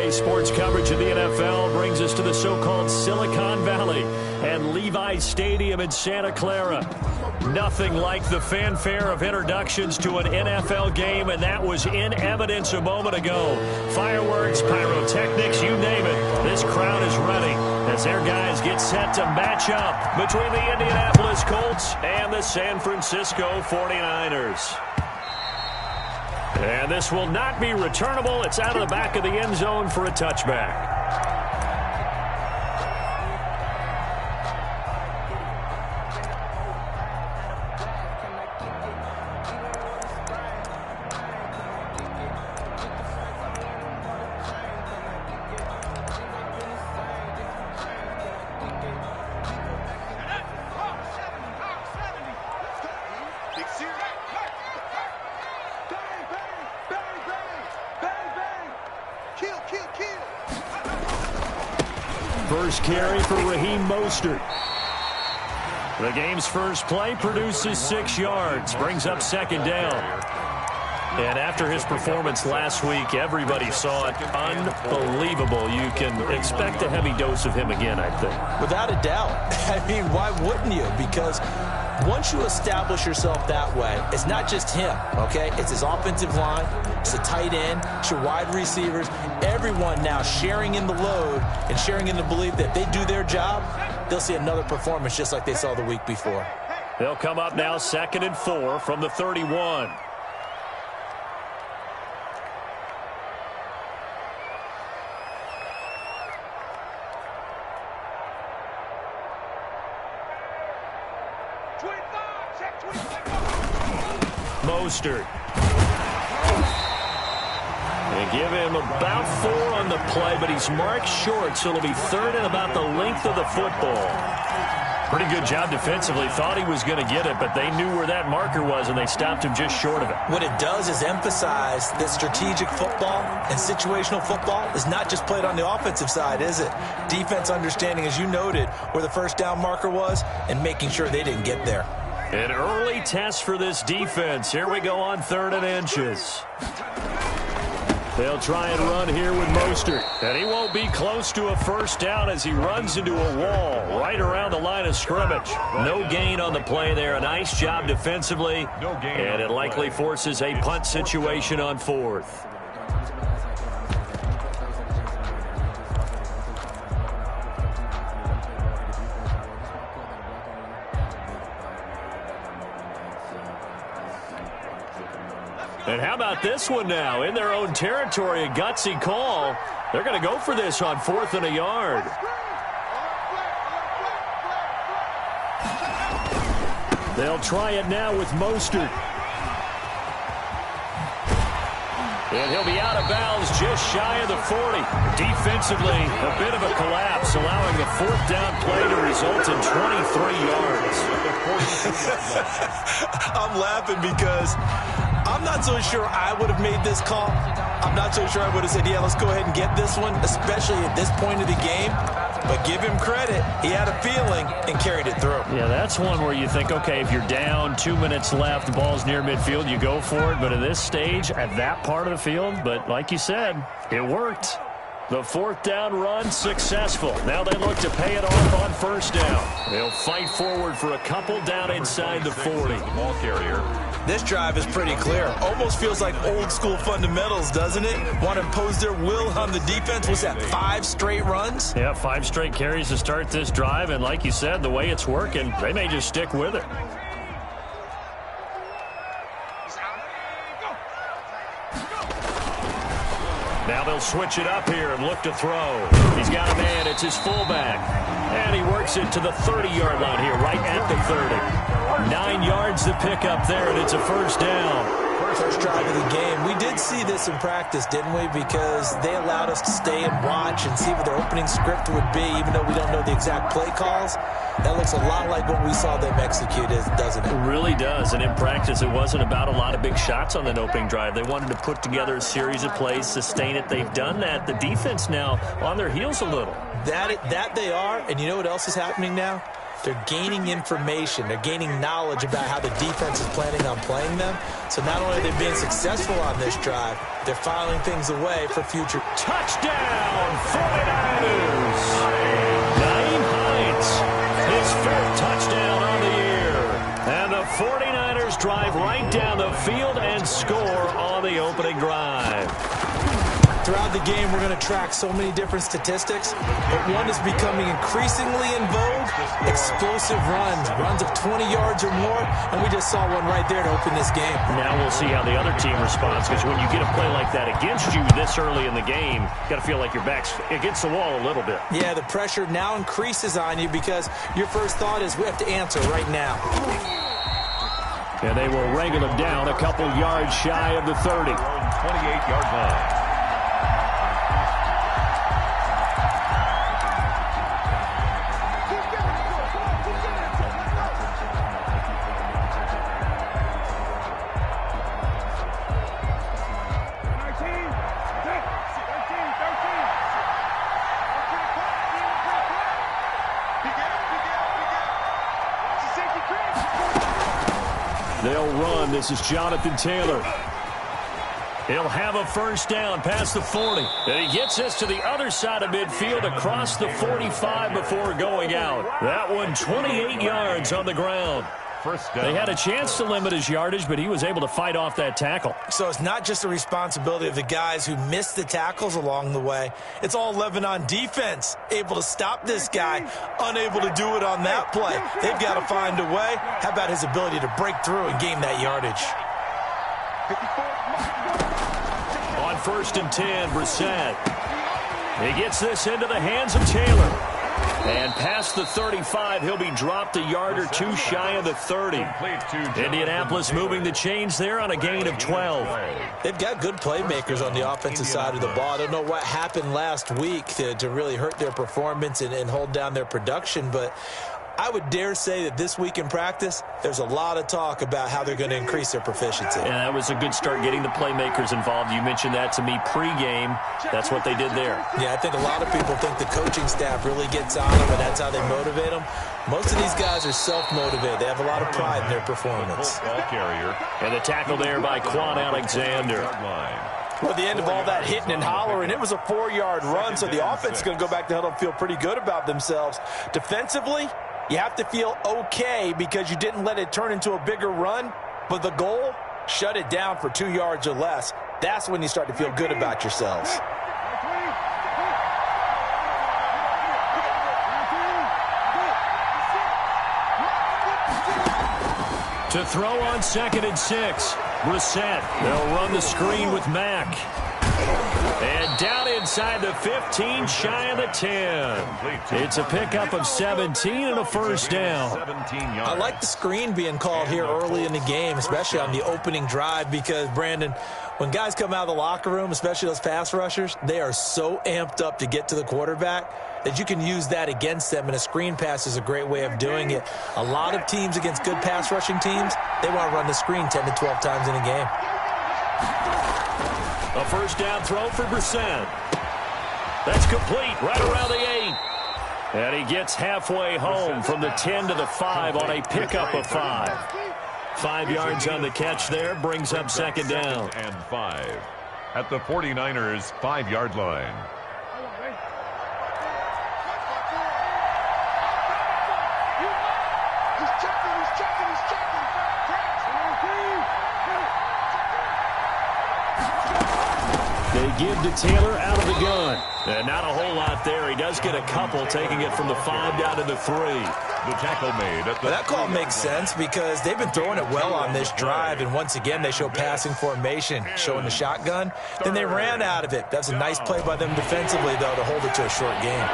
Today's sports coverage of the NFL brings us to the so-called Silicon Valley and Levi's Stadium in Santa Clara. Nothing like the fanfare of introductions to an NFL game, and that was in evidence a moment ago. Fireworks, pyrotechnics, you name it. This crowd is ready as their guys get set to match up between the Indianapolis Colts and the San Francisco 49ers. And this will not be returnable. It's out of the back of the end zone for a touchback. First carry for Raheem Mostert. The game's first play produces 6 yards, brings up second down. And after his performance last week, everybody saw it. Unbelievable. You can expect a heavy dose of him again, I think. Without a doubt. I mean, why wouldn't you? Because once you establish yourself that way, it's not just him, okay? It's his offensive line, it's the tight end, it's your wide receivers, everyone now sharing in the load and sharing in the belief that they do their job, they'll see another performance just like they saw the week before. They'll come up now 2nd and 4 from the 31. Mostert. They give him about 4 on the play, but he's marked short, so it'll be 3rd and about the length of the football. Pretty good job defensively. Thought he was going to get it, but they knew where that marker was, and they stopped him just short of it. What it does is emphasize that strategic football and situational football is not just played on the offensive side, is it? Defense understanding, as you noted, where the first down marker was and making sure they didn't get there. An early test for this defense. Here we go on 3rd and inches. They'll try and run here with Mostert. And he won't be close to a first down as he runs into a wall right around the line of scrimmage. No gain on the play there. A nice job defensively. And it likely forces a punt situation on 4th. And how about this one now? In their own territory, a gutsy call. They're going to go for this on 4th and a yard. They'll try it now with Mostert. And he'll be out of bounds just shy of the 40. Defensively, a bit of a collapse, allowing the 4th down play to result in 23 yards. I'm laughing because I'm not so sure I would have made this call. I'm not so sure I would have said, yeah, let's go ahead and get this one, especially at this point of the game. But give him credit. He had a feeling and carried it through. Yeah, that's one where you think, okay, if you're down, 2 minutes left, the ball's near midfield, you go for it. But at this stage, at that part of the field, but like you said, it worked. The 4th down run successful. Now they look to pay it off on 1st down. They'll fight forward for a couple down inside the 40. Ball carrier. This drive is pretty clear. Almost feels like old school fundamentals, doesn't it? Want to impose their will on the defense. Was that 5 straight runs? Yeah, 5 straight carries to start this drive. And like you said, the way it's working, they may just stick with it. Now they'll switch it up here and look to throw. He's got a man. It's his fullback. And he works it to the 30-yard line here, right at the 30. 9 yards to pick up there, and it's a 1st down. First drive of the game. We did see this in practice, didn't we? Because they allowed us to stay and watch and see what their opening script would be, even though we don't know the exact play calls. That looks a lot like what we saw them execute, doesn't it? It really does. And in practice, it wasn't about a lot of big shots on that opening drive. They wanted to put together a series of plays, sustain it. They've done that. The defense now on their heels a little. That they are. And you know what else is happening now? they're gaining information. They're gaining knowledge about how the defense is planning on playing them. So not only are they being successful on this drive, they're filing things away for future. Touchdown, 49ers! Naeem Hines, his fifth touchdown on the year. And the 49ers drive right down the field and score on the opening drive. Throughout the game, we're going to track so many different statistics, but one is becoming increasingly in vogue: explosive runs of 20 yards or more, and we just saw one right there to open this game. Now we'll see how the other team responds, because when you get a play like that against you this early in the game, you got to feel like your back's against the wall a little bit. Yeah, the pressure now increases on you because your first thought is we have to answer right now. And they will wrangle him down a couple yards shy of the 30. 28-yard line. They'll run. This is Jonathan Taylor. He'll have a first down past the 40. And he gets us to the other side of midfield across the 45 before going out. That one 28 yards on the ground. First down. They had a chance to limit his yardage, but he was able to fight off that tackle. So it's not just the responsibility of the guys who missed the tackles along the way. It's all 11 on defense, able to stop this guy, unable to do it on that play. They've got to find a way. How about his ability to break through and gain that yardage? On 1st and 10, Brissett. He gets this into the hands of Taylor. And past the 35, he'll be dropped a yard or two shy of the 30. Indianapolis moving the chains there on a gain of 12. They've got good playmakers on the offensive side of the ball. I don't know what happened last week to really hurt their performance and hold down their production, but I would dare say that this week in practice, there's a lot of talk about how they're going to increase their proficiency. And that was a good start getting the playmakers involved. You mentioned that to me pregame. That's what they did there. Yeah, I think a lot of people think the coaching staff really gets on them, and that's how they motivate them. Most of these guys are self-motivated. They have a lot of pride in their performance. And the tackle there by Quan Alexander. Well, at the end of all that hitting and hollering, it was a 4-yard run, so the offense is going to go back to huddle and feel pretty good about themselves. Defensively, you have to feel okay because you didn't let it turn into a bigger run, but the goal, shut it down for 2 yards or less. That's when you start to feel good about yourselves. To throw on 2nd and 6, Brissett. They'll run the screen with Mack. And down inside the 15, shy of the 10. It's a pickup of 17 and a first down. I like the screen being called here early in the game, especially on the opening drive, because, Brandon, when guys come out of the locker room, especially those pass rushers, they are so amped up to get to the quarterback that you can use that against them, and a screen pass is a great way of doing it. A lot of teams against good pass rushing teams, they want to run the screen 10 to 12 times in a game. A first down throw for Brissett. That's complete right around the 8. And he gets halfway home from the 10 to the 5 on a pickup of 5. 5 yards on the catch there, brings up 2nd down. And 5 at the 49ers' 5-yard line. They give to Taylor out of the gun. And not a whole lot there. He does get a couple, taking it from the 5 down to the 3. The tackle made at the that call makes sense because they've been throwing it well on this drive, and once again they show passing formation, showing the shotgun. Then they ran out of it. That's a nice play by them defensively, though, to hold it to a short game.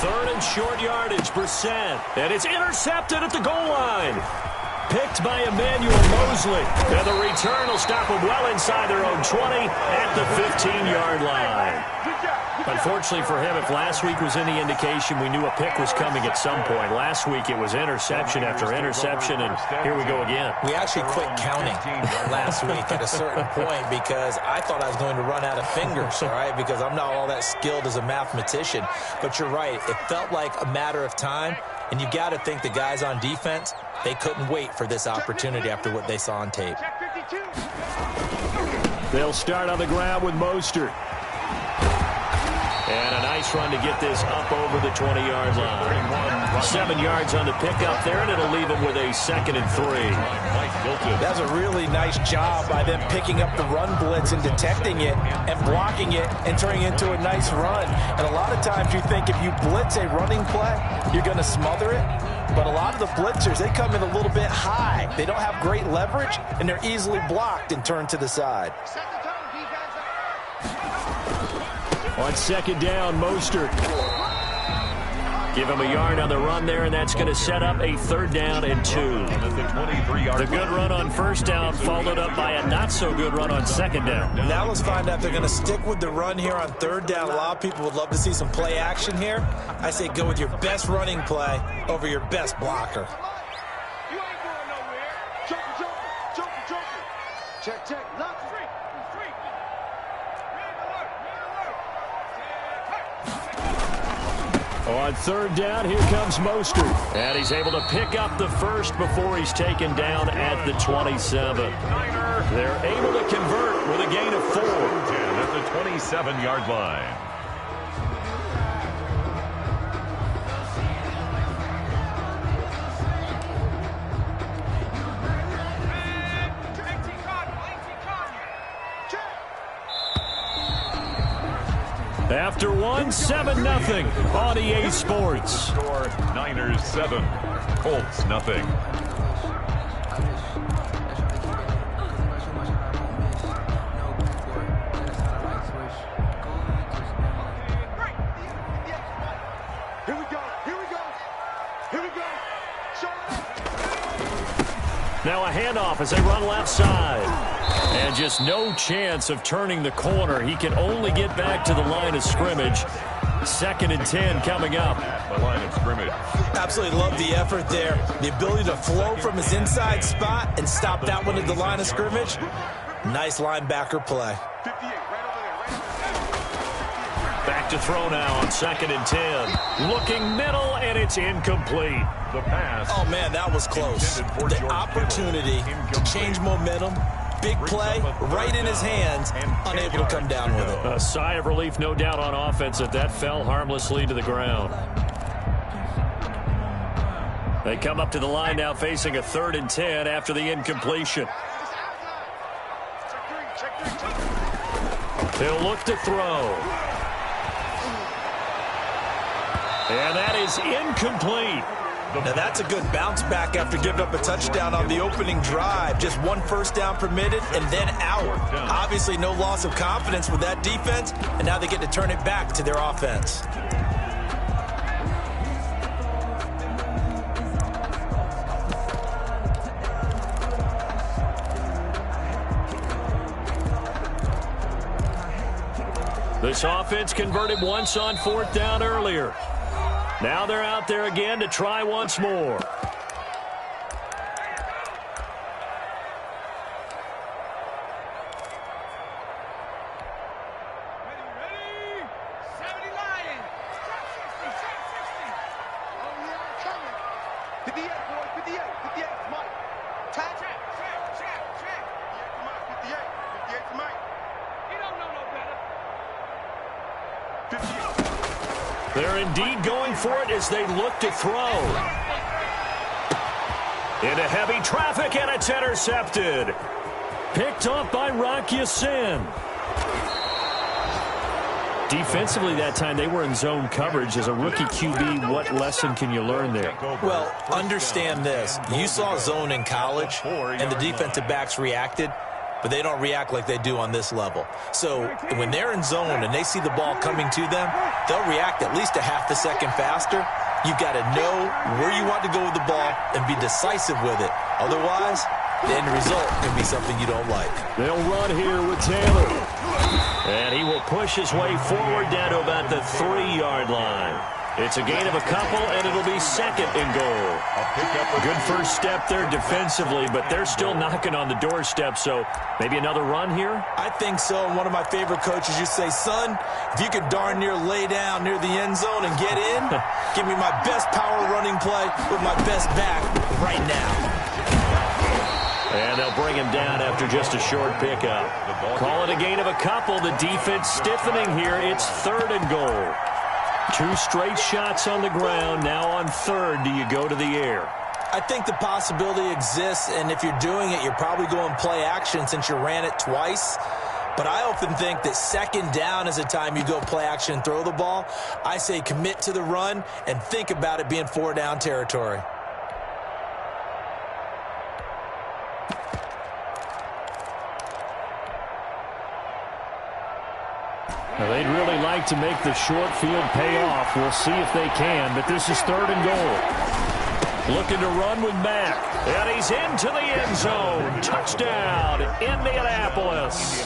Third and short yardage, Brissett. And it's intercepted at the goal line. picked by Emmanuel Mosley. And the return will stop them well inside their own 20 at the 15-yard line. Unfortunately for him, if last week was any indication, we knew a pick was coming at some point. Last week it was interception after interception, and here we go again. We actually quit counting last week at a certain point because I thought I was going to run out of fingers, all right, because I'm not all that skilled as a mathematician. But you're right. It felt like a matter of time, and you got to think the guys on defense, they couldn't wait for this opportunity after what they saw on tape. They'll start on the ground with Mostert. And a nice run to get this up over the 20-yard line. 7 yards on the pickup there, and it'll leave him with a 2nd and 3. That's a really nice job by them picking up the run blitz and detecting it and blocking it and turning it into a nice run. And a lot of times you think if you blitz a running play, you're going to smother it. But a lot of the blitzers, they come in a little bit high. They don't have great leverage, and they're easily blocked and turned to the side. On 2nd down, Mostert. Give him a yard on the run there, and that's going to set up a 3rd down and 2. The good run on 1st down followed up by a not-so-good run on 2nd down. Now let's find out if they're going to stick with the run here on 3rd down. A lot of people would love to see some play action here. I say go with your best running play over your best blocker. You ain't going nowhere. Joker. Check. Lock free. On 3rd down, here comes Mostert. And he's able to pick up the first before he's taken down at the 27. They're able to convert with a gain of 4. At the 27-yard line. After 7-0 on EA Sports. Score Niners 7, Colts nothing. Here we go. Now a handoff as they run left side. And just no chance of turning the corner. He can only get back to the line of scrimmage. 2nd and 10 coming up. At the line of scrimmage. Absolutely love the effort there. The ability to flow from his inside spot and stop that one at the line of scrimmage. Nice linebacker play. Back to throw now on 2nd and 10. Looking middle, and it's incomplete. The pass. Oh, man, that was close. The opportunity to change momentum. Big play, right in his hands, unable to come down with it. A sigh of relief, no doubt, on offense that fell harmlessly to the ground. They come up to the line now facing a 3rd and 10 after the incompletion. They'll look to throw. And that is incomplete. Now that's a good bounce back after giving up a touchdown on the opening drive. Just 1 first down permitted and then out. Obviously no loss of confidence with that defense, and now they get to turn it back to their offense. This offense converted once on 4th down earlier. Now they're out there again to try once more. Ready? 70 Lions. Trap 60. Oh, yeah, coming. 58, boys. 58, Mike. Check. 58 to Mike. He don't know no better. 58. They're indeed going for it as they look to throw. Into heavy traffic, and it's intercepted. Picked off by Rock Ya-Sin. Defensively that time, they were in zone coverage. As a rookie QB, what lesson can you learn there? Well, understand this. You saw zone in college, and the defensive backs reacted, but they don't react like they do on this level. So when they're in zone and they see the ball coming to them, they'll react at least a half a second faster. You've got to know where you want to go with the ball and be decisive with it. Otherwise, the end result can be something you don't like. They'll run here with Taylor. And he will push his way forward down to about the 3-yard line. It's a gain of a couple, and it'll be second and goal. Good first step there defensively, but they're still knocking on the doorstep, so maybe another run here? I think so. And one of my favorite coaches used to say, son, if you could darn near lay down near the end zone and get in, give me my best power running play with my best back right now. And they'll bring him down after just a short pickup. Call it a gain of a couple. The defense stiffening here. It's third and goal. 2 straight shots on the ground. Now on third, do you go to the air? I think the possibility exists, and if you're doing it, you're probably going play action since you ran it twice. But I often think that second down is the time you go play action and throw the ball. I say commit to the run and think about it being 4-down territory. Now, they'd really like to make the short field pay off. We'll see if they can, but this is third and goal. Looking to run with Mack. And he's into the end zone. Touchdown, Indianapolis.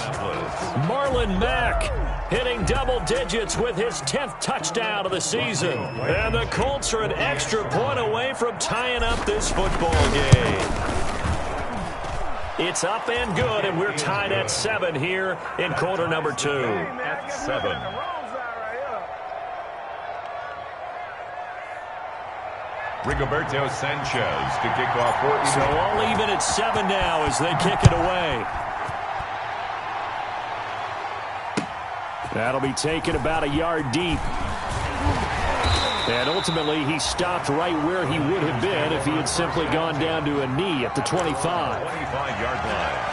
Marlon Mack hitting double digits with his 10th touchdown of the season. And the Colts are an extra point away from tying up this football game. It's up and good, and we're tied at 7 here in quarter number 2. At 7. Rigoberto Sanchez to kick off for. So all even at 7 now as they kick it away. That'll be taken about a yard deep. And ultimately, he stopped right where he would have been if he had simply gone down to a knee at the 25. 25-yard line.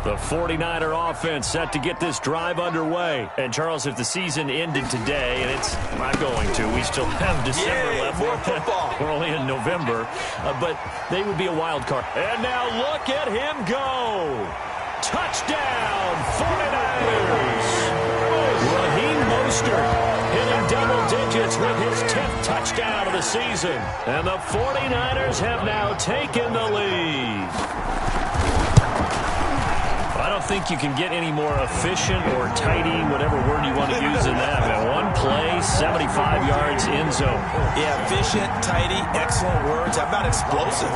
The 49er offense set to get this drive underway. And, Charles, if the season ended today, and it's not going to, we still have December left. More football. We're only in November. But they would be a wild card. And now look at him go. Touchdown, 49ers. Raheem Mostert hitting double digits with his 10th touchdown of the season. And the 49ers have now taken the lead. I don't think you can get any more efficient or tidy, whatever word you want to use in that. Man, one play, 75 yards, end zone. Yeah, efficient, tidy, excellent words. How about explosive?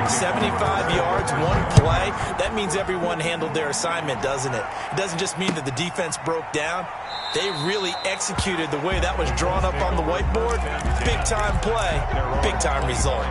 75 yards, one play. That means everyone handled their assignment, doesn't it? It doesn't just mean that the defense broke down. They really executed the way that was drawn up on the whiteboard. Big-time play, big-time result.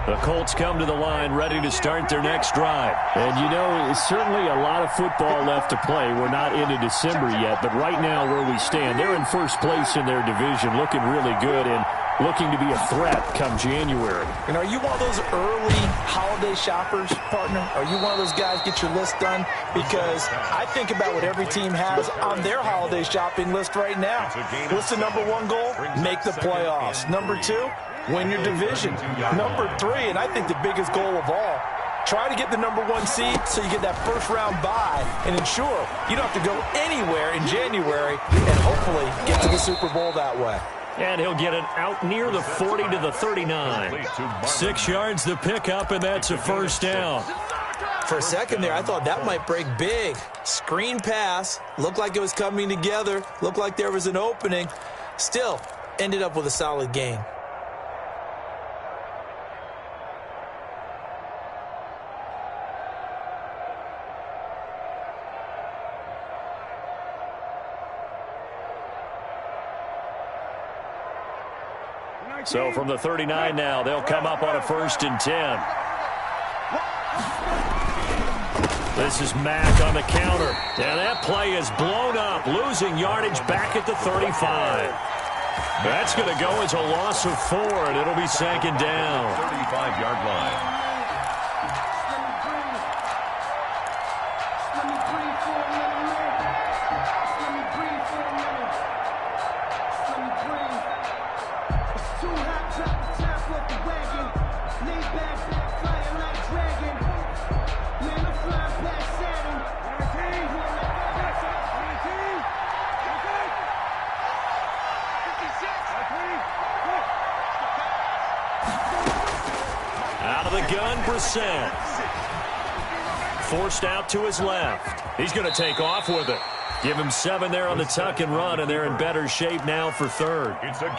The Colts come to the line ready to start their next drive. And, you know, certainly a lot of football left to play. We're not into December yet, but right now where we stand, they're in first place in their division, looking really good and looking to be a threat come January. And are you one of those early holiday shoppers, partner? Are you one of those guys get your list done? Because I think about what every team has on their holiday shopping list right now. What's the number 1 goal? Make the playoffs. Number 2? Win your division. Number 3, and I think the biggest goal of all, try to get the number 1 seed so you get that first-round bye and ensure you don't have to go anywhere in January and hopefully get to the Super Bowl that way. And he'll get it out near the 40 to the 39. 6 yards the pickup, and that's a first down. For a second there, I thought that might break big. Screen pass. Looked like it was coming together. Looked like there was an opening. Still, ended up with a solid gain. So from the 39 now, they'll come up on a 1st and 10. This is Mack on the counter. And that play is blown up, losing yardage back at the 35. That's going to go as a loss of 4, and it'll be second down. 35-yard line. Out of the gun, Brissett. Forced out to his left. He's going to take off with it. Give him 7 there on the tuck and run, and they're in better shape now for third.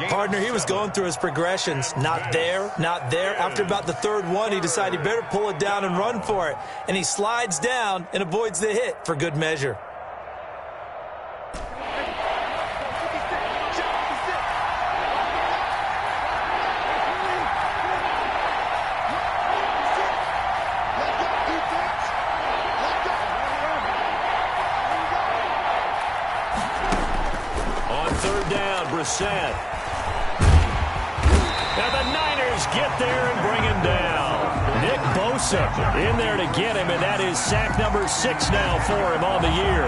Partner, he was going through his progressions. Not there, not there. After about the third one, he decided he better pull it down and run for it. And he slides down and avoids the hit for good measure. Brissett. Now the Niners get there and bring him down. Nick Bosa in there to get him, and that is sack number 6 now for him on the year.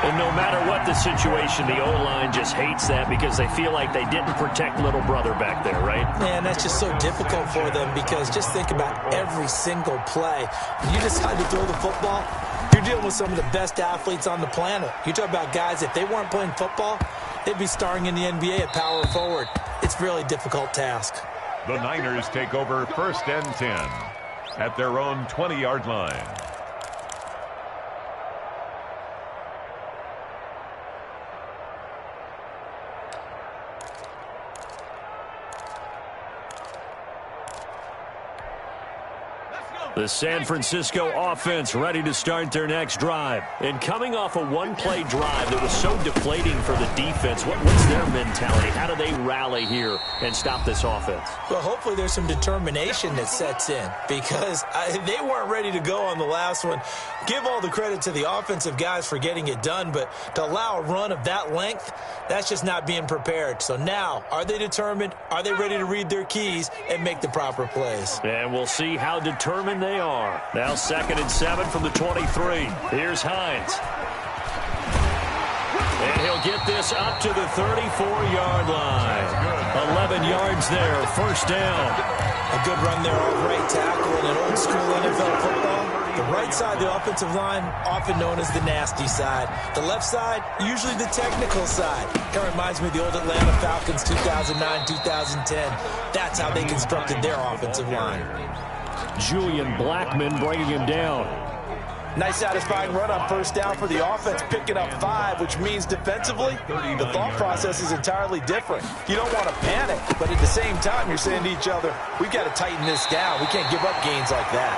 And no matter what the situation, the O-line just hates that because they feel like they didn't protect little brother back there, right? Man, that's just so difficult for them because just think about every single play. When you decide to throw the football, you're dealing with some of the best athletes on the planet. You talk about guys, if they weren't playing football, they'd be starring in the NBA at power forward. It's a really difficult task. The Niners take over 1st and 10 at their own 20-yard line. The San Francisco offense ready to start their next drive. And coming off a one-play drive that was so deflating for the defense, what's their mentality? How do they rally here and stop this offense? Well, hopefully there's some determination that sets in because they weren't ready to go on the last one. Give all the credit to the offensive guys for getting it done, but to allow a run of that length, that's just not being prepared. So now, are they determined? Are they ready to read their keys and make the proper plays? And we'll see how determined they are. Now 2nd and 7 from the 23. Here's Hines. And he'll get this up to the 34-yard line. 11 yards there, 1st down. A good run there off right tackle in an old school NFL football. The right side of the offensive line, often known as the nasty side. The left side, usually the technical side. Kind of reminds me of the old Atlanta Falcons 2009, 2010. That's how they constructed their offensive line. Julian Blackmon bringing him down. Nice satisfying run on 1st down for the offense, picking up 5, which means defensively, the thought process is entirely different. You don't want to panic, but at the same time, you're saying to each other, we've got to tighten this down. We can't give up gains like that.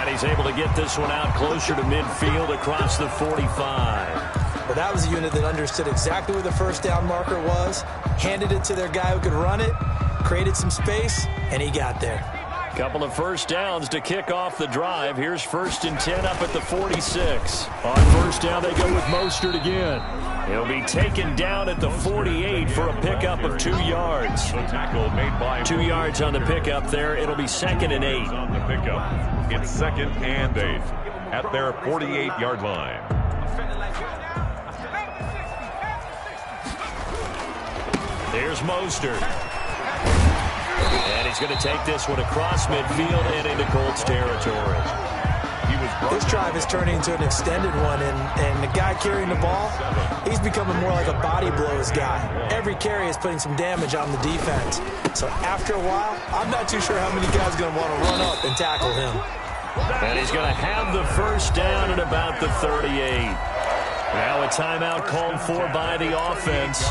And he's able to get this one out closer to midfield across the 45. Well, that was a unit that understood exactly where the 1st down marker was, handed it to their guy who could run it, created some space, and he got there. Couple of 1st downs to kick off the drive. Here's 1st and 10 up at the 46. On 1st down, they go with Mostert again. He'll be taken down at the 48 for a pickup of 2 yards. The tackle made by 2 yards on the pickup there. It'll be 2nd and 8. on the pickup. It's 2nd and 8 at their 48-yard line. Here's Mostert. And he's going to take this one across midfield and into Colts territory. This drive is turning into an extended one, and the guy carrying the ball, he's becoming more like a body blows guy. Every carry is putting some damage on the defense. So after a while, I'm not too sure how many guys are going to want to run up and tackle him. And he's going to have the 1st down at about the 38. Now a timeout called for by the offense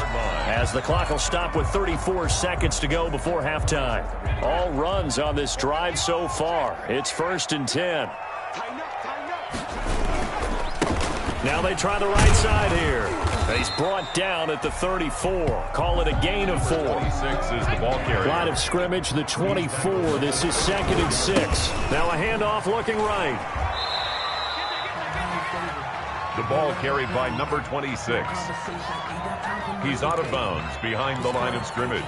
as the clock will stop with 34 seconds to go before halftime. All runs on this drive so far. It's 1st and 10. Now they try the right side here. He's brought down at the 34. Call it a gain of 4. 26 is the ball carrier. Line of scrimmage, the 24. This is 2nd and 6. Now a handoff looking right. The ball carried by number 26. He's out of bounds behind the line of scrimmage.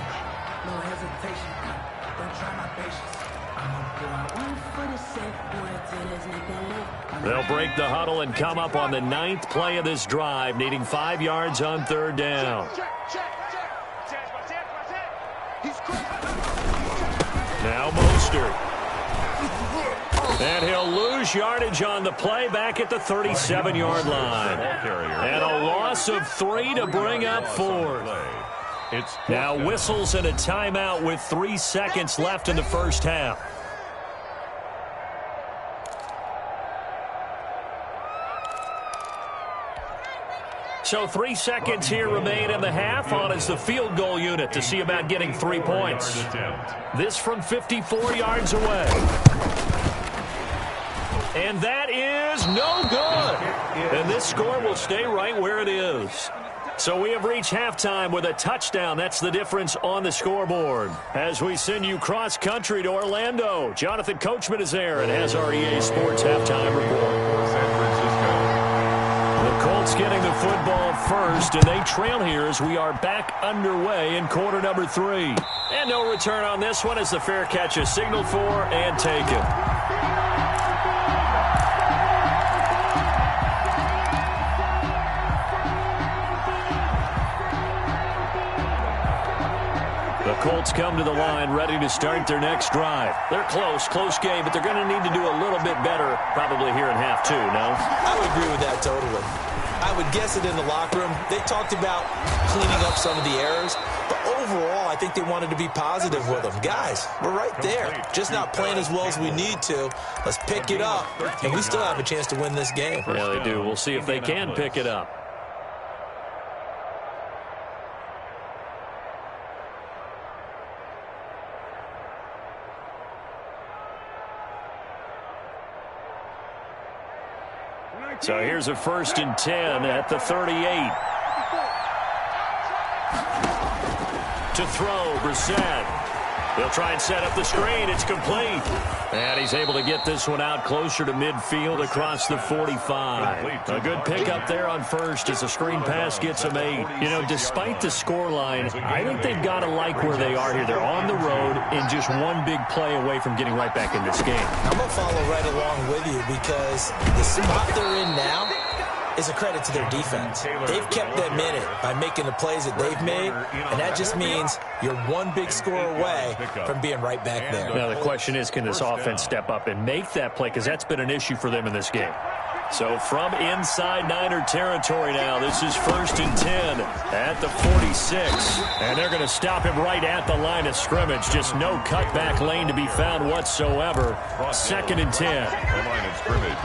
They'll break the huddle and come up on the 9th play of this drive, needing 5 yards on 3rd down. Now Mostert. And he'll lose yardage on the play back at the 37-yard line. And a loss of 3 to bring up 4. Now whistles and a timeout with 3 seconds left in the first half. So 3 seconds here remain in the half. On is the field goal unit to see about getting 3 points. This from 54 yards away. And that is no good. And this score will stay right where it is. So we have reached halftime with a touchdown. That's the difference on the scoreboard. As we send you cross-country to Orlando, Jonathan Coachman is there and has our EA Sports halftime report. The Colts getting the football first, and they trail here as we are back underway in quarter number 3. And no return on this one as the fair catch is signaled for and taken. The Colts come to the line ready to start their next drive. They're close game, but they're going to need to do a little bit better probably here in half 2, no? I would agree with that totally. I would guess it in the locker room. They talked about cleaning up some of the errors, but overall, I think they wanted to be positive with them. Guys, we're right there. Just not playing as well as we need to. Let's pick it up, and we still have a chance to win this game. Yeah, they do. We'll see if they can pick it up. So here's a 1st and 10 at the 38. To throw, Brissett. He'll try and set up the screen. It's complete. And he's able to get this one out closer to midfield across the 45. A good pickup there on first as the screen pass gets him 8. You know, despite the scoreline, I think they've got to like where they are here. They're on the road and just one big play away from getting right back in this game. I'm going to follow right along with you because the spot they're in now is a credit to their defense. They've kept them in it by making the plays that they've made, and that just means you're one big score away from being right back there. Now, the question is, can this offense step up and make that play? Because that's been an issue for them in this game. So from inside Niner territory now, this is 1st and 10 at the 46. And they're going to stop him right at the line of scrimmage. Just no cutback lane to be found whatsoever. 2nd and 10. The line of scrimmage.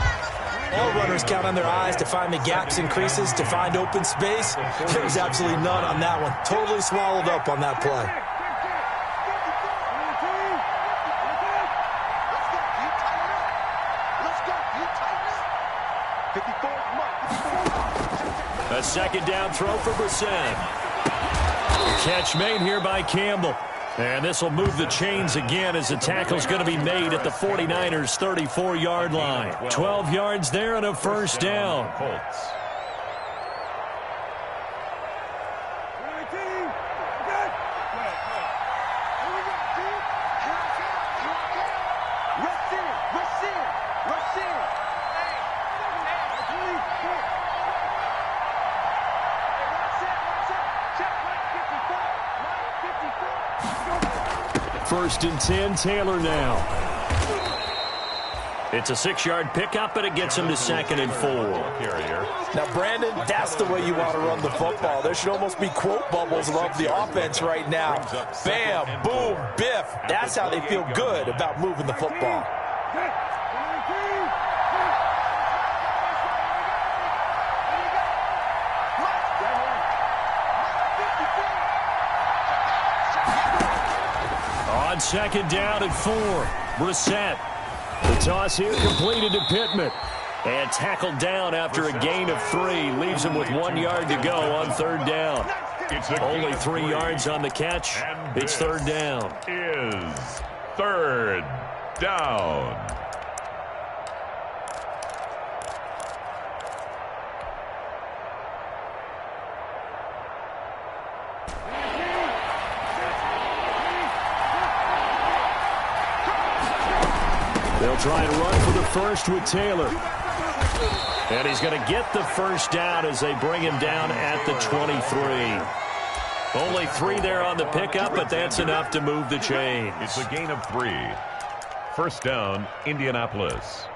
All runners count on their eyes to find the gaps and creases, to find open space. There's absolutely none on that one. Totally swallowed up on that play. A 2nd down throw for Brissett. Catch made here by Campbell. And this will move the chains again as the tackle's going to be made at the 49ers' 34-yard line. 12 yards there and a 1st down. Colts. First and 10, Taylor now. It's a 6-yard pickup, but it gets him to 2nd and 4. Now, Brandon, that's the way you want to run the football. There should almost be quote bubbles above the offense right now. Bam, boom, biff. That's how they feel good about moving the football. On 2nd down at 4, Brissett. The toss here completed to Pittman. And tackled down after a gain of 3. Leaves him with 1 yard to go on 3rd down. Only 3 yards on the catch. It's 3rd down. Is 3rd down. They'll try and run for the first with Taylor. And he's going to get the first down as they bring him down at the 23. Only 3 there on the pickup, but that's enough to move the chains. It's a gain of 3. First down, Indianapolis.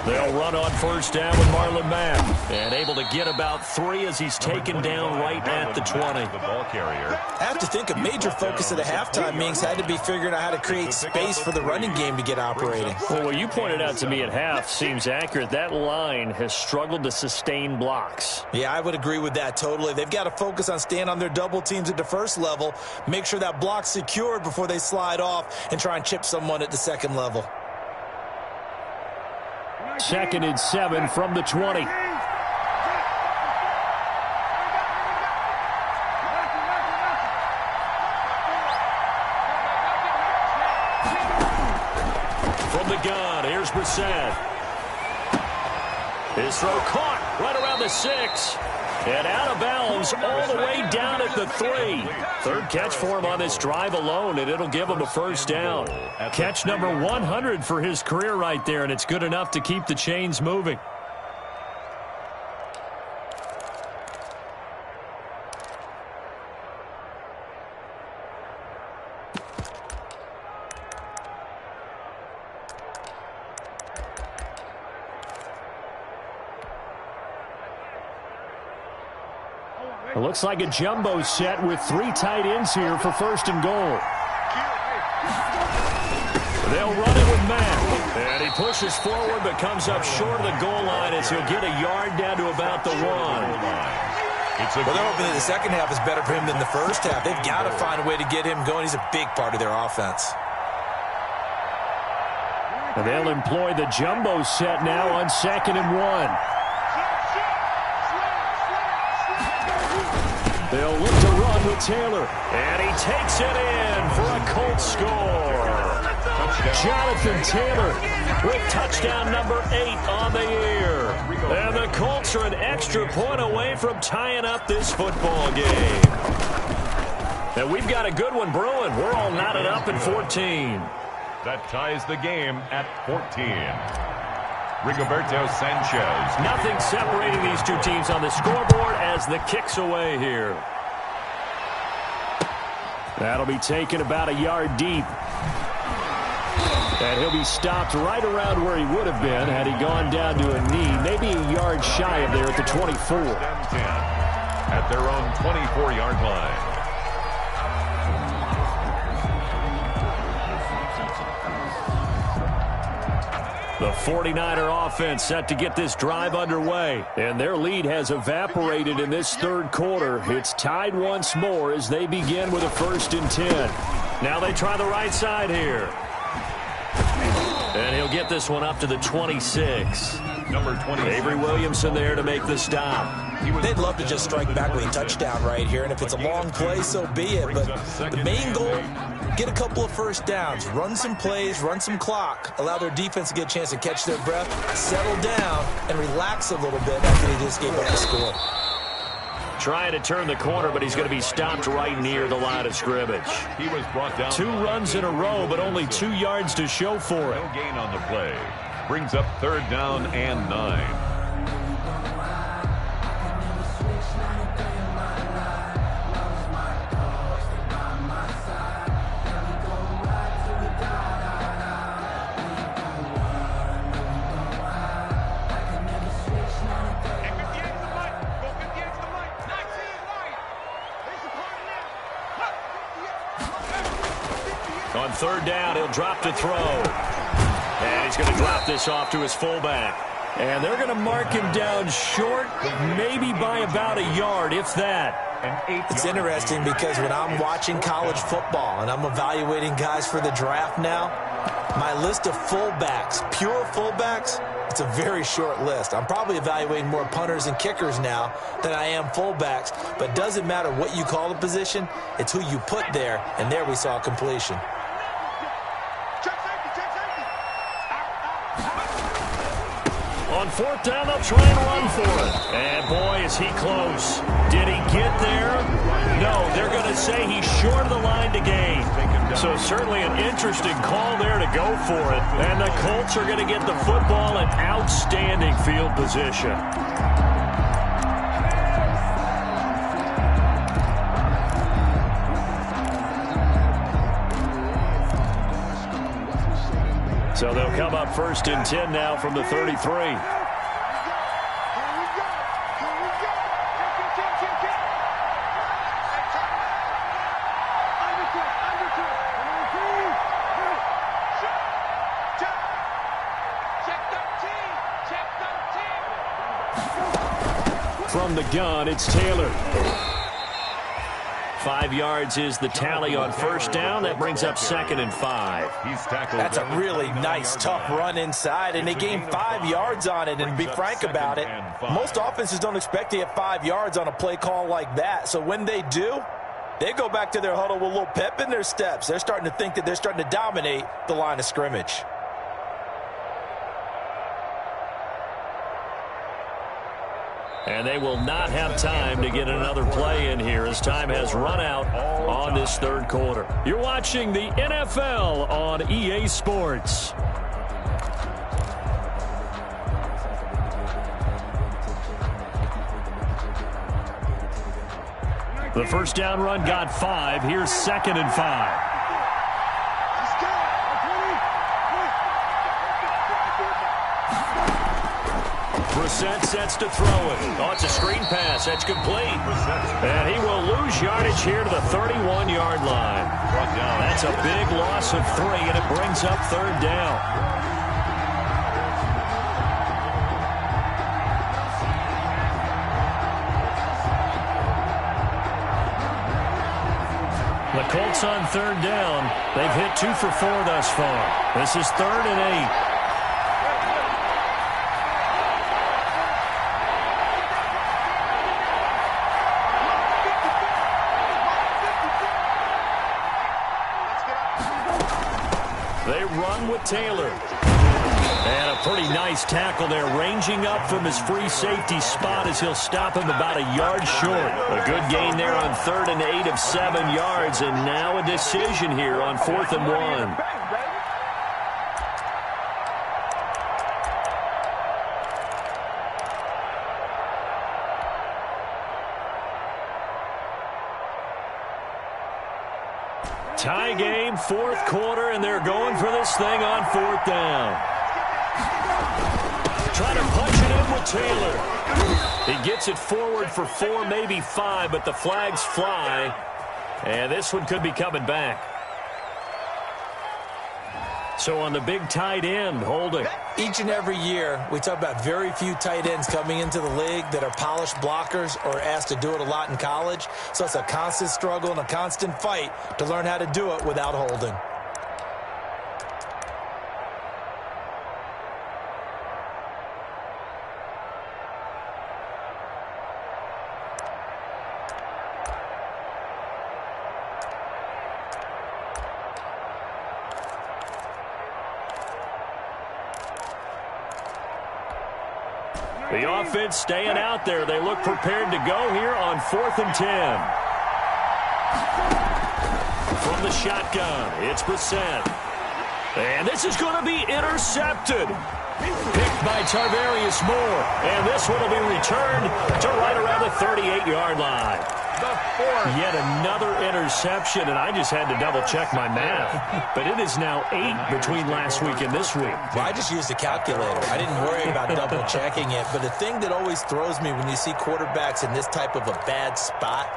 They'll run on first down with Marlon Mack. And able to get about 3 as he's taken down right at the 20. The ball carrier. I have to think a major focus of the halftime meetings had to be figuring out how to create space for the running game to get operating. Well, what you pointed out to me at half seems accurate. That line has struggled to sustain blocks. Yeah, I would agree with that totally. They've got to focus on staying on their double teams at the first level, make sure that block's secured before they slide off and try and chip someone at the second level. 2nd and 7 from the 20. From the gun, here's Brissett. His throw caught right around the 6. And out of bounds all the way down at the 3. 3rd catch for him on this drive alone, and it'll give him a first down. Catch number 100 for his career right there, and it's good enough to keep the chains moving. It looks like a jumbo set with 3 tight ends here for 1st and goal. They'll run it with Mack. And he pushes forward but comes up short of the goal line as he'll get a yard down to about the 1. Well, they're hoping that the second half is better for him than the first half. They've got to find a way to get him going. He's a big part of their offense. And they'll employ the jumbo set now on 2nd and 1. They'll look to run with Taylor. And he takes it in for a Colts score. Jonathan Taylor with touchdown number 8 on the year. And the Colts are an extra point away from tying up this football game. And we've got a good one brewing. We're all knotted up at 14. That ties the game at 14. Rigoberto Sanchez. Nothing separating these two teams on the scoreboard as the kick's away here. That'll be taken about a yard deep. And he'll be stopped right around where he would have been had he gone down to a knee, maybe a yard shy of there at the 24. At their own 24-yard line. The 49er offense set to get this drive underway. And their lead has evaporated in this 3rd quarter. It's tied once more as they begin with a 1st and 10. Now they try the right side here. And he'll get this one up to the 26. Number 20. Avery Williamson there to make the stop. They'd love to just strike back with a touchdown right here, and if it's a long play, so be it. But the main goal, get a couple of first downs, run some plays, run some clock, allow their defense to get a chance to catch their breath, settle down, and relax a little bit after they just gave up the score. Trying to turn the corner, but he's going to be stopped right near the line of scrimmage. He was brought down. 2 runs in a row, but only 2 yards to show for it. No gain on the play. Brings up 3rd down and 9. On 3rd down, he'll drop to throw. And he's going to drop this off to his fullback. And they're going to mark him down short, maybe by about a yard, if that. It's interesting because when I'm watching college football and I'm evaluating guys for the draft now, My list of fullbacks, pure fullbacks, it's a very short list. I'm probably evaluating more punters and kickers now than I am fullbacks, but it doesn't matter what you call the position, it's who you put there, and there we saw completion. On fourth down, they'll try and run for it. And boy, is he close. Did he get there? No, they're going to say he's short of the line to gain. So certainly an interesting call there to go for it. And the Colts are going to get the football in outstanding field position. So they'll come up first and 10 now from the 33. From the gun, it's Taylor. 5 yards is the tally on first down. That brings up 2nd and 5. That's a really nice, tough run inside, and they gained 5 yards on it. And to be frank about it, most offenses don't expect to get 5 yards on a play call like that. So when they do, they go back to their huddle with a little pep in their steps. They're starting to think that they're starting to dominate the line of scrimmage. And they will not have time to get another play in here as time has run out on this third quarter. You're watching the NFL on EA Sports. The first down run got 5. Here's 2nd and 5. Brissett sets to throw it. Oh, it's a screen pass. That's complete. And he will lose yardage here to the 31-yard line. That's a big loss of 3, and it brings up 3rd down. The Colts on 3rd down. They've hit 2 for 4 thus far. This is 3rd and 8. They run with Taylor. And a pretty nice tackle there, ranging up from his free safety spot as he'll stop him about a yard short. A good gain there on 3rd and 8 of 7 yards, and now a decision here on 4th and 1. Tie game, 4th quarter, and they're going for this thing on 4th down. Trying to punch it in with Taylor. He gets it forward for 4, maybe 5, but the flags fly. And this one could be coming back. So on the big tight end, holding. Each and every year, we talk about very few tight ends coming into the league that are polished blockers or asked to do it a lot in college. So it's a constant struggle and a constant fight to learn how to do it without holding. The offense staying out there. They look prepared to go here on 4th and 10. From the shotgun, it's Brissett. And this is going to be intercepted. Picked by Tarvarius Moore. And this one will be returned to right around the 38-yard line. Yet another interception, and I just had to double-check my math. But it is now 8 between last week and this week. Well, I just used a calculator. I didn't worry about double-checking it. But the thing that always throws me when you see quarterbacks in this type of a bad spot,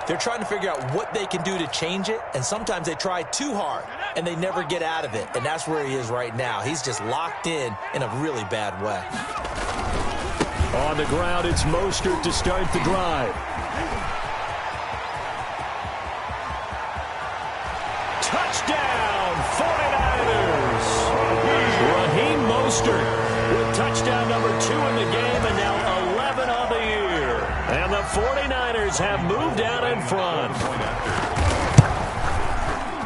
they're trying to figure out what they can do to change it, and sometimes they try too hard, and they never get out of it. And that's where he is right now. He's just locked in a really bad way. On the ground, it's Mostert to start the drive. Touchdown, 49ers! Mostert with touchdown number 2 in the game and now 11 on the year. And the 49ers have moved out in front.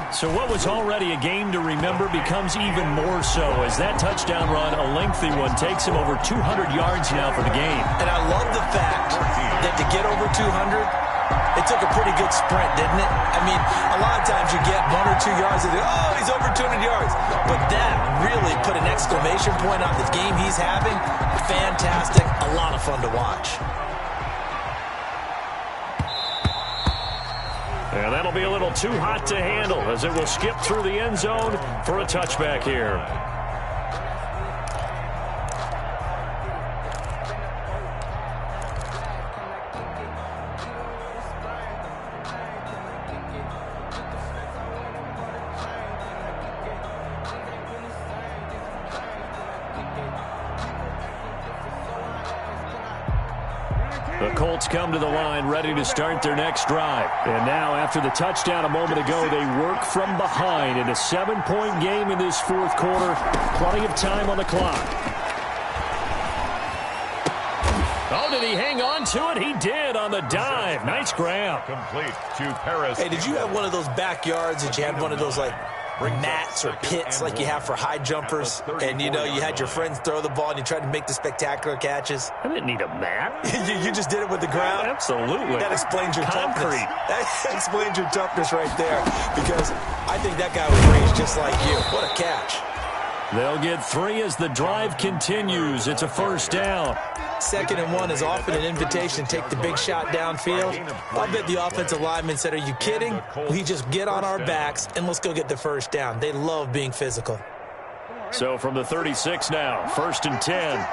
So what was already a game to remember becomes even more so as that touchdown run, a lengthy one, takes him over 200 yards now for the game. And I love the fact that to get over 200, it took a pretty good sprint, didn't it? I mean, a lot of times you get 1 or 2 yards and oh, he's over 200 yards. But that really put an exclamation point on the game he's having. Fantastic. A lot of fun to watch. And that'll be a little too hot to handle as it will skip through the end zone for a touchback here. The Colts come to the line ready to start their next drive. And now, after the touchdown a moment ago, they work from behind in a 7-point game in this fourth quarter. Plenty of time on the clock. Oh, did he hang on to it? He did on the dive. Nice grab. Complete to Paris. Hey, did you have one of those backyards that you had one of those, like, mats or pits like you have for high jumpers, and you know you had your friends throw the ball and you tried to make the spectacular catches? I didn't need a mat. you just did it with the ground? Absolutely. That explains your Concrete. toughness. That explains your toughness right there, because I think that guy was raised just like you. What a catch. They'll get 3 as the drive continues. It's a first down. 2nd and 1 is often an invitation to take the big shot downfield. I bet the offensive lineman said, are you kidding? We just get on our backs and let's go get the first down. They love being physical. So from the 36 now, 1st and 10.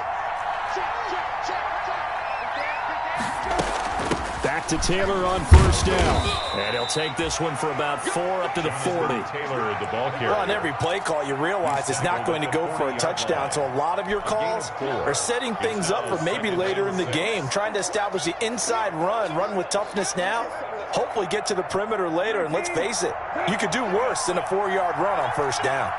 Back to Taylor on first down. And he'll take this one for about 4 up to the 40. Taylor, the ball carrier. Well, on every play call, you realize it's not going to go for a touchdown. So a lot of your calls are setting things up for maybe later in the game, trying to establish the inside run with toughness now. Hopefully get to the perimeter later, and let's face it, you could do worse than a 4-yard run on first down.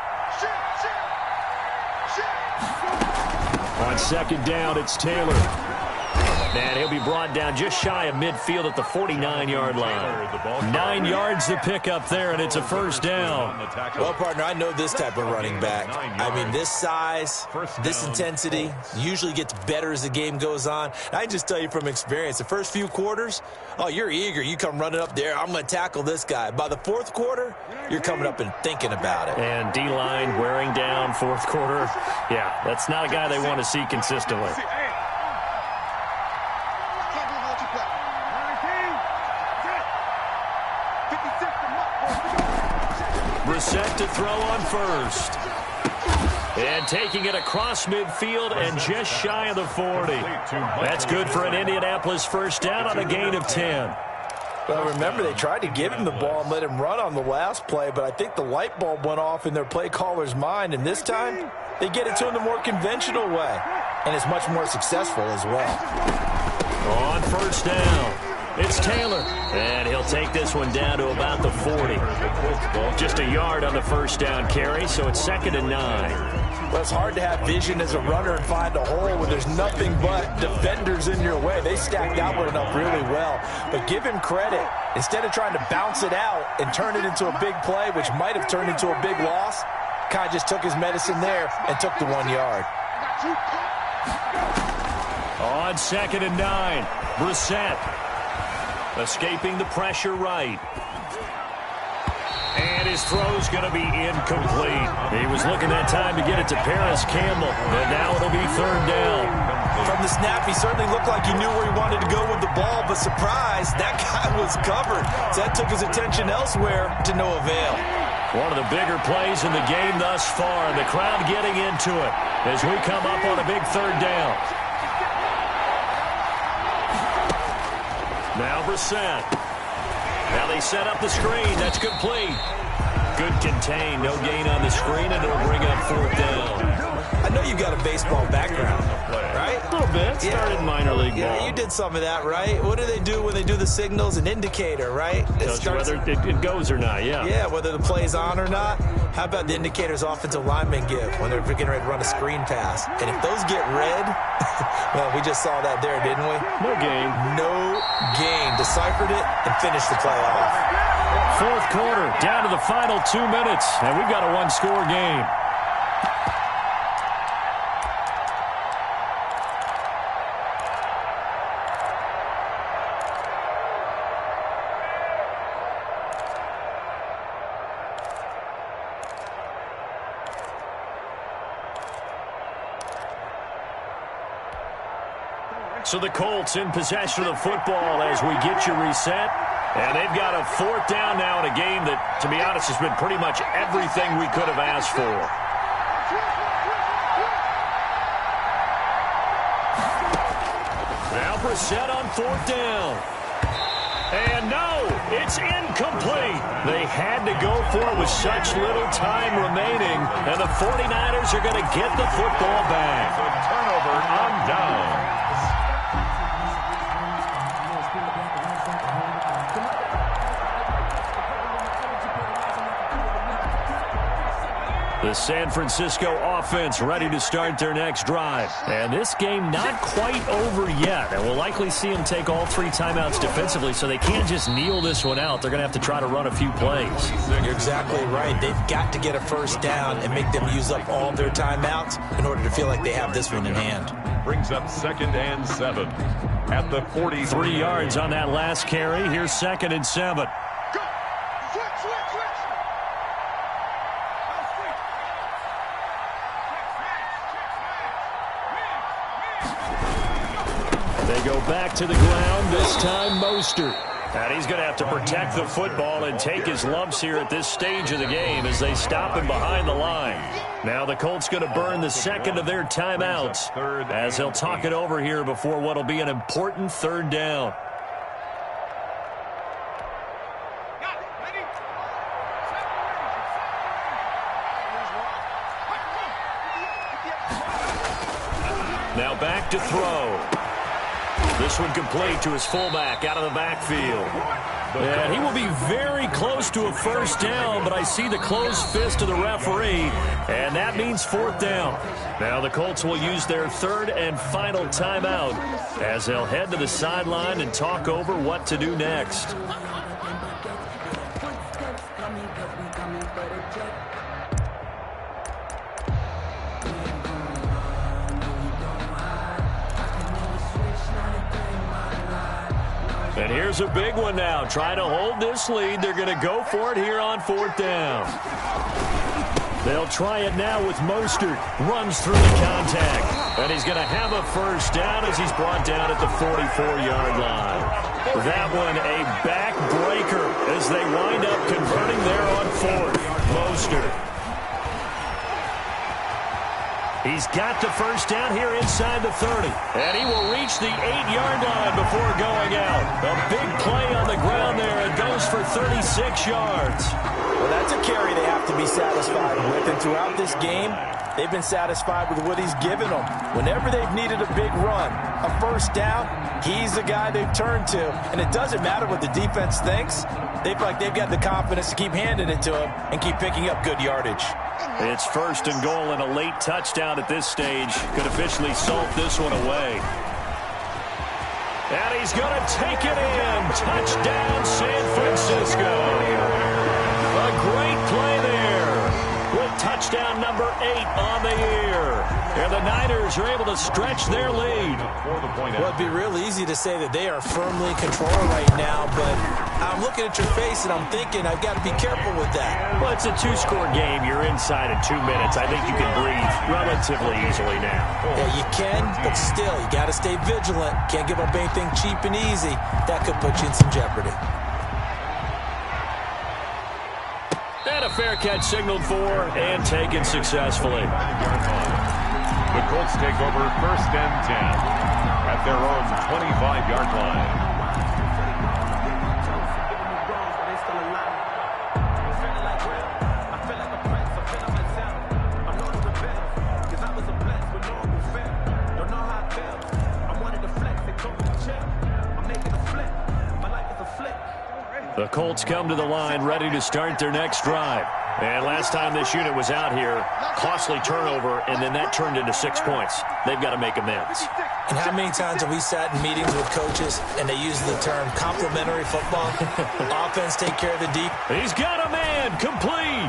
On 2nd down, it's Taylor. And he'll be brought down just shy of midfield at the 49-yard line. 9 yards to pick up there, and it's a first down. Well, partner, I know this type of running back. I mean, this size, this intensity usually gets better as the game goes on. I just tell you from experience, the first few quarters, oh, you're eager. You come running up there, I'm going to tackle this guy. By the 4th quarter, you're coming up and thinking about it. And D-line wearing down 4th quarter. Yeah, that's not a guy they want to see consistently. Set to throw on first. And taking it across midfield and just shy of the 40. That's good for an Indianapolis first down on a gain of 10. Well, remember, they tried to give him the ball and let him run on the last play, but I think the light bulb went off in their play caller's mind, and this time they get it to him the more conventional way, and it's much more successful as well. On first down, it's Taylor, and he'll take this one down to about the 40. Just a yard on the first down carry, so it's 2nd and 9. Well, it's hard to have vision as a runner and find a hole when there's nothing but defenders in your way. They stacked that one up really well. But give him credit. Instead of trying to bounce it out and turn it into a big play, which might have turned into a big loss, kind of just took his medicine there and took the 1 yard. On 2nd and 9, Brissett escaping the pressure right. And his throw's going to be incomplete. He was looking that time to get it to Paris Campbell, and now it'll be 3rd down. From the snap, he certainly looked like he knew where he wanted to go with the ball, but surprise, that guy was covered. So that took his attention elsewhere to no avail. One of the bigger plays in the game thus far, and the crowd getting into it as we come up on a big 3rd down. Now Brissett. Now they set up the screen. That's complete. Good contain. No gain on the screen, and it'll bring up 4th down. I know you've got a baseball background, play. Right? A little bit. Started minor league ball. Yeah, you did some of that, right? What do they do when they do the signals? An indicator, right? Tells you whether it goes or not, yeah. Yeah, whether the play's on or not. How about the indicators offensive linemen give when they're getting ready to run a screen pass? And if those get red, well, we just saw that there, didn't we? No gain. No gain. Deciphered it and finished the play off. Fourth quarter, down to the final 2 minutes, and we've got a one-score game. So the Colts in possession of the football as we get you reset. And they've got a fourth down now in a game that, to be honest, has been pretty much everything we could have asked for. Now Brissett on fourth down. And no, it's incomplete. They had to go for it with such little time remaining. And the 49ers are going to get the football back. A turnover on down. The San Francisco offense ready to start their next drive. And this game not quite over yet. And we'll likely see them take all three timeouts defensively, so they can't just kneel this one out. They're going to have to try to run a few plays. You're exactly right. They've got to get a first down and make them use up all their timeouts in order to feel like they have this one in hand. Brings up 2nd and 7 at the 43. 3 yards on that last carry. Here's 2nd and 7. Go! Switch! They go back to the ground, this time Mostert. And he's going to have to protect the football and take his lumps here at this stage of the game as they stop him behind the line. Now the Colts going to burn the second of their timeouts as they'll talk it over here before what will be an important third down. Now back to throw. This one complete to his fullback out of the backfield. And he will be very close to a first down, but I see the closed fist of the referee, and that means fourth down. Now the Colts will use their third and final timeout as they'll head to the sideline and talk over what to do next. And here's a big one now. Trying to hold this lead. They're going to go for it here on fourth down. They'll try it now with Mostert. Runs through the contact. And he's going to have a first down as he's brought down at the 44-yard line. That one a backbreaker as they wind up converting there on fourth. Mostert. He's got the first down here inside the 30. And he will reach the 8-yard line before going out. A big play on the ground there. It goes for 36 yards. Well, that's a carry they have to be satisfied with. And throughout this game, they've been satisfied with what he's given them. Whenever they've needed a big run, a first down, he's the guy they've turned to. And it doesn't matter what the defense thinks. They feel like they've got the confidence to keep handing it to him and keep picking up good yardage. It's first and goal and a late touchdown at this stage. Could officially salt this one away. And he's going to take it in. Touchdown, San Francisco. A great play there with touchdown number 8 on the year. And the Niners are able to stretch their lead. Well, it'd be real easy to say that they are firmly in control right now, but I'm looking at your face and I'm thinking I've got to be careful with that. Well, it's a 2-score game. You're inside in 2 minutes. I think you can breathe relatively easily now. Yeah, you can, but still, you got to stay vigilant. Can't give up anything cheap and easy. That could put you in some jeopardy. And a fair catch signaled for and taken successfully. The Colts take over 1st and 10 at their own 25-yard line. The Colts come to the line ready to start their next drive. And last time this unit was out here, costly turnover, and then that turned into 6 points. They've got to make amends. And how many times have we sat in meetings with coaches and they use the term complementary football? Offense take care of the deep. He's got a man complete.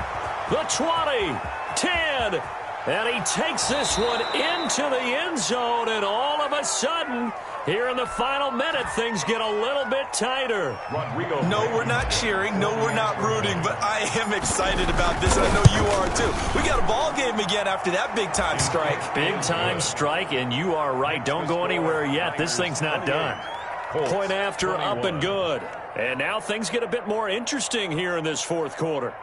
The 20, 10, and he takes this one into the end zone, and all of a sudden, here in the final minute, things get a little bit tighter. No, we're not cheering. No, we're not rooting, but I am excited about this, and I know you are too. We got a ball game again after that big-time strike. Big-time strike, and you are right. Don't go anywhere yet. This thing's not done. Point after, up and good. And now things get a bit more interesting here in this fourth quarter.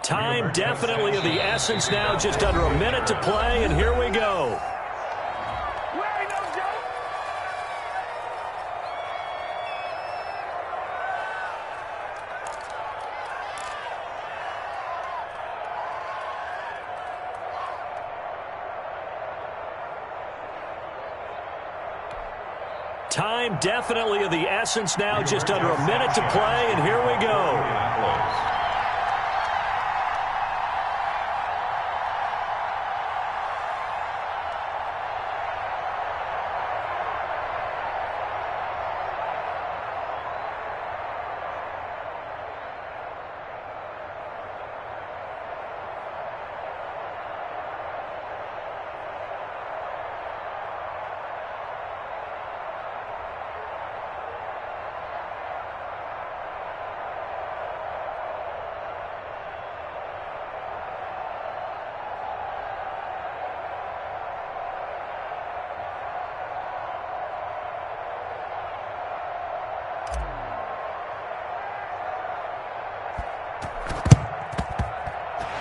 Time definitely of the essence now, just under a minute to play, and here we go. Time definitely of the essence now, just under a minute to play, and here we go.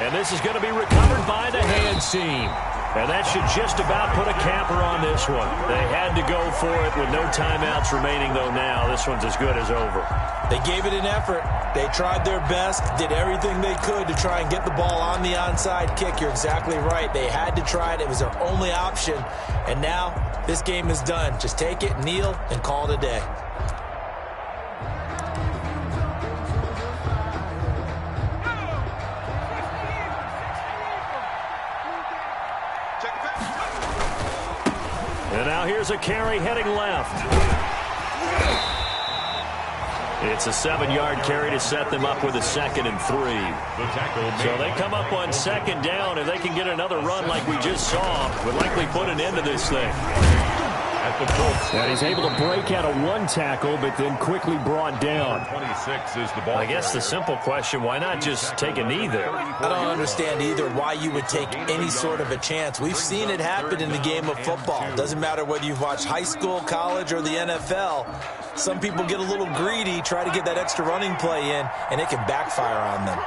And this is going to be recovered by the hands team. And that should just about put a capper on this one. They had to go for it with no timeouts remaining, though now this one's as good as over. They gave it an effort. They tried their best, did everything they could to try and get the ball on the onside kick. You're exactly right. They had to try it. It was their only option. And now this game is done. Just take it, kneel, and call it a day. And now here's a carry heading left. It's a 7-yard carry to set them up with a 2nd and 3. So they come up on 2nd down. If they can get another run like we just saw, would likely put an end to this thing. And he's able to break out of one tackle, but then quickly brought down. 26 is the ball. I guess the simple question, why not just take a knee there? I don't understand either why you would take any sort of a chance. We've seen it happen in the game of football. Doesn't matter whether you've watched high school, college, or the NFL. Some people get a little greedy, try to get that extra running play in, and it can backfire on them.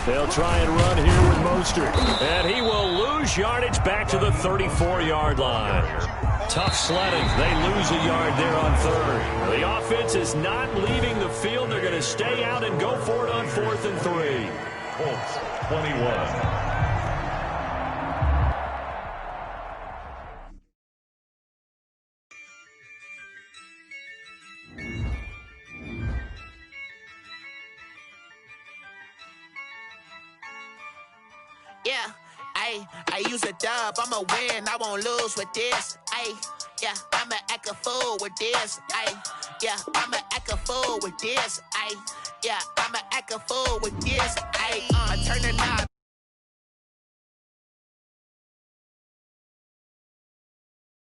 They'll try and run here with Mostert. And he will lose yardage back to the 34-yard line. Tough sledding. They lose a yard there on 3rd. The offense is not leaving the field. They're going to stay out and go for it on 4th and 3. Colts 21. Yeah, I use a dub, I'ma win, I won't lose with this. Yeah, I'ma act a fool with this. Yeah, I'ma act a fool with this. Yeah, I'ma act a fool with this. I turn the knob.